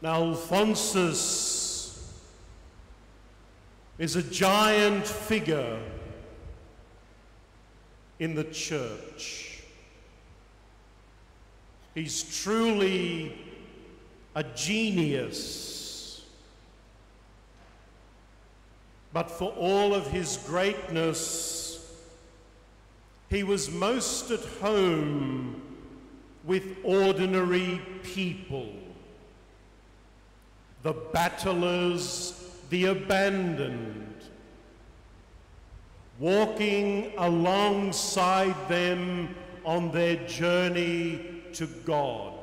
Alphonsus is a giant figure in the church. He's truly a genius. But for all of his greatness, he was most at home with ordinary people. The battlers, the abandoned, walking alongside them on their journey to God.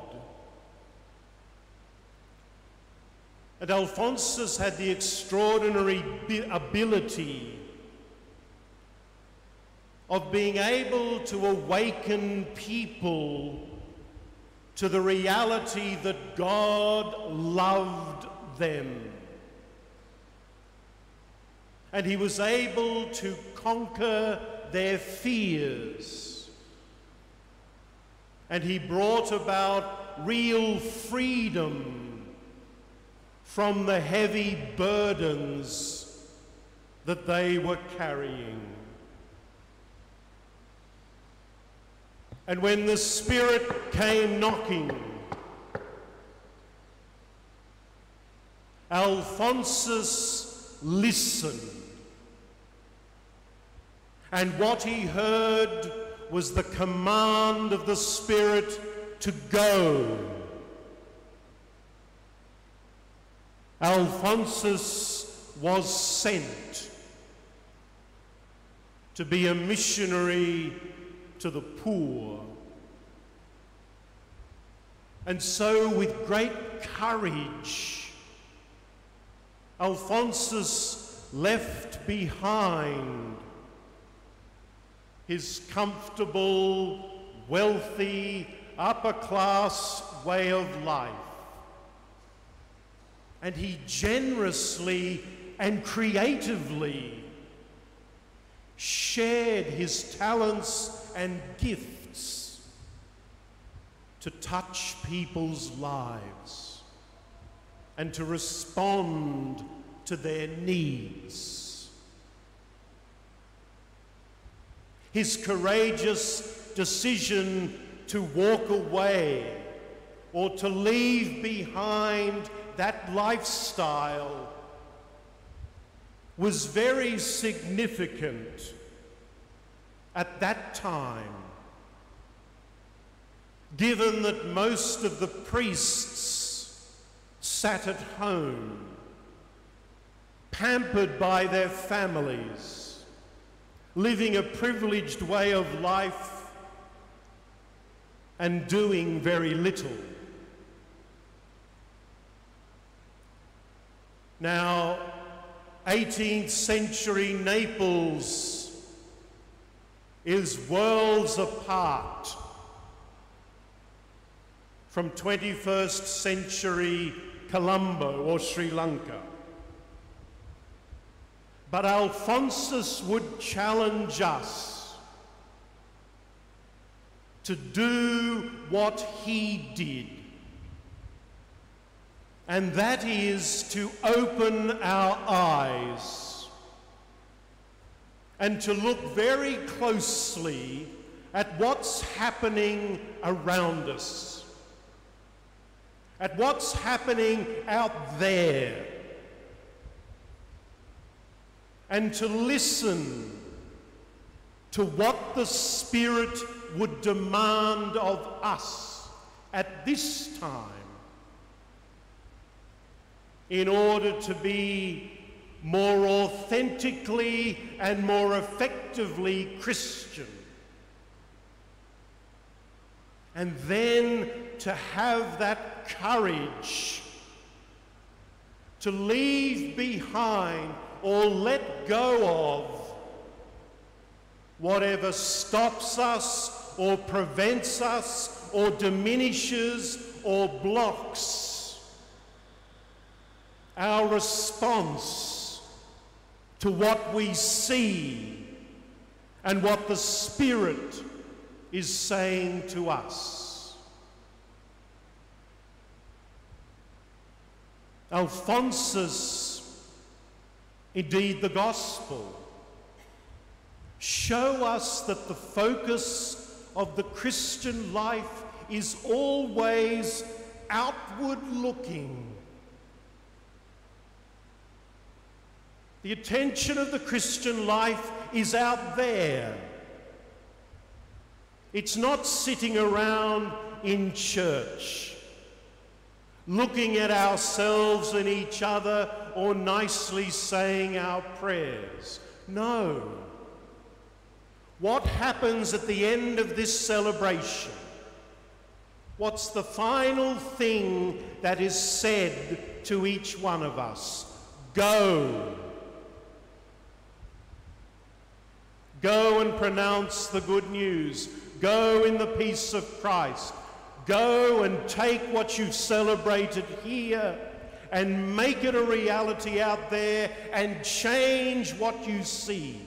And Alphonsus had the extraordinary ability of being able to awaken people to the reality that God loved them. And he was able to conquer their fears. And he brought about real freedom from the heavy burdens that they were carrying. And when the Spirit came knocking, Alphonsus listened. And what he heard was the command of the Spirit to go. Alphonsus was sent to be a missionary to the poor. And so, with great courage, Alphonsus left behind his comfortable, wealthy, upper-class way of life. And he generously and creatively shared his talents and gifts to touch people's lives and to respond to their needs. His courageous decision to walk away or to leave behind that lifestyle was very significant at that time, given that most of the priests sat at home, pampered by their families, living a privileged way of life and doing very little. Now, 18th century Naples is worlds apart from 21st century Colombo or Sri Lanka. But Alphonsus would challenge us to do what he did. And that is to open our eyes and to look very closely at what's happening around us, at what's happening out there, and to listen to what the Spirit would demand of us at this time, in order to be more authentically and more effectively Christian. And then to have that courage to leave behind or let go of whatever stops us or prevents us or diminishes or blocks our response to what we see and what the Spirit is saying to us. Alphonsus, indeed the gospel, show us that the focus of the Christian life is always outward looking. The attention of the Christian life is out there. It's not sitting around in church, looking at ourselves and each other or nicely saying our prayers. No. What happens at the end of this celebration? What's the final thing that is said to each one of us? Go. Go and pronounce the good news. Go in the peace of Christ. Go and take what you've celebrated here and make it a reality out there and change what you see.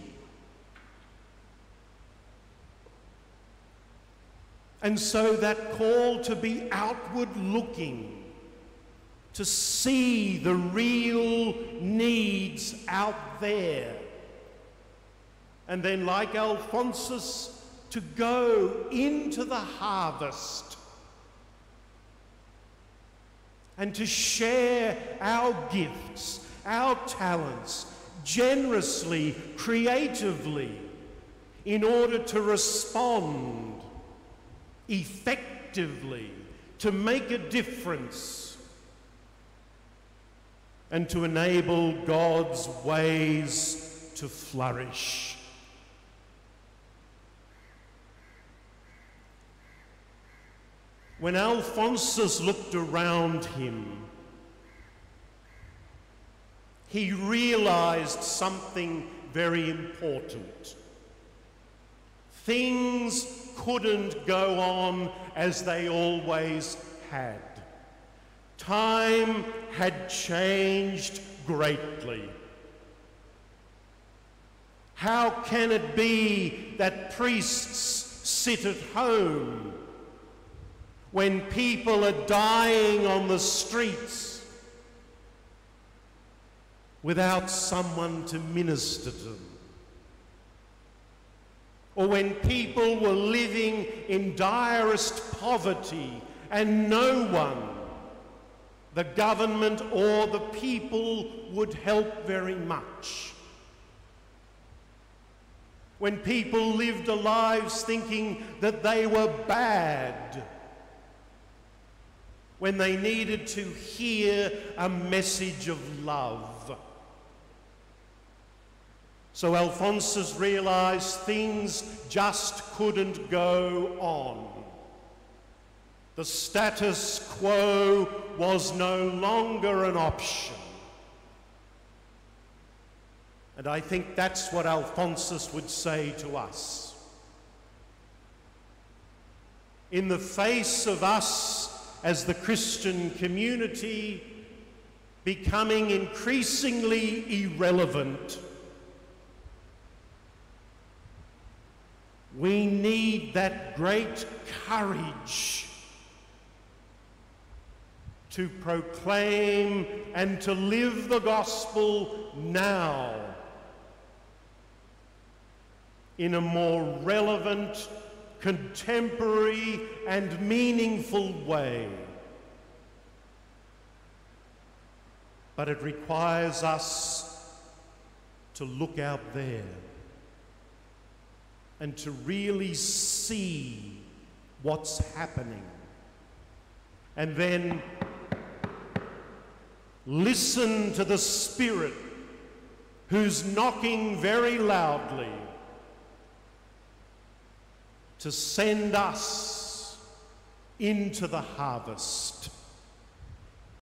And so that call to be outward looking, to see the real needs out there, and then, like Alphonsus, to go into the harvest and to share our gifts, our talents, generously, creatively, in order to respond effectively, to make a difference, and to enable God's ways to flourish. When Alphonsus looked around him, he realized something very important. Things couldn't go on as they always had. Time had changed greatly. How can it be that priests sit at home when people are dying on the streets without someone to minister to them? Or when people were living in direst poverty and no one, the government or the people, would help very much? When people lived their lives thinking that they were bad, when they needed to hear a message of love. So Alphonsus realized things just couldn't go on. The status quo was no longer an option. And I think that's what Alphonsus would say to us. In the face of us as the Christian community becoming increasingly irrelevant, we need that great courage to proclaim and to live the gospel now in a more relevant, contemporary, and meaningful way. But it requires us to look out there and to really see what's happening. And then listen to the Spirit who's knocking very loudly to send us into the harvest.